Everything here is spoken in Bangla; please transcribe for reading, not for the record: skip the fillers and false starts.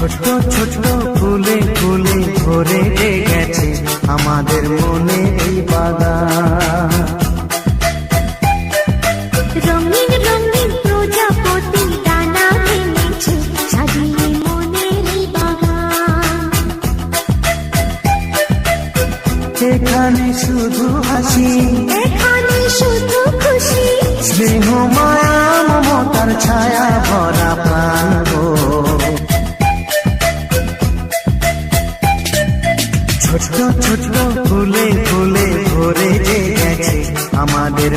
ছোট ছোট ফুলে ফুলে ভরে গেছে আমাদের মনে এই বাগান। রঙিন রঙিন প্রজাপতি ডানা মেলেছে সাজিয়ে মনের এই বাগান। এখানে শুধু হাসি, এখানে শুধু খুশি, স্নেহ মায়া মমতার ছায়া ভরা প্রাণ গো। ছোট ছোট ফুলে ফুলে ভরে গেছে আমাদের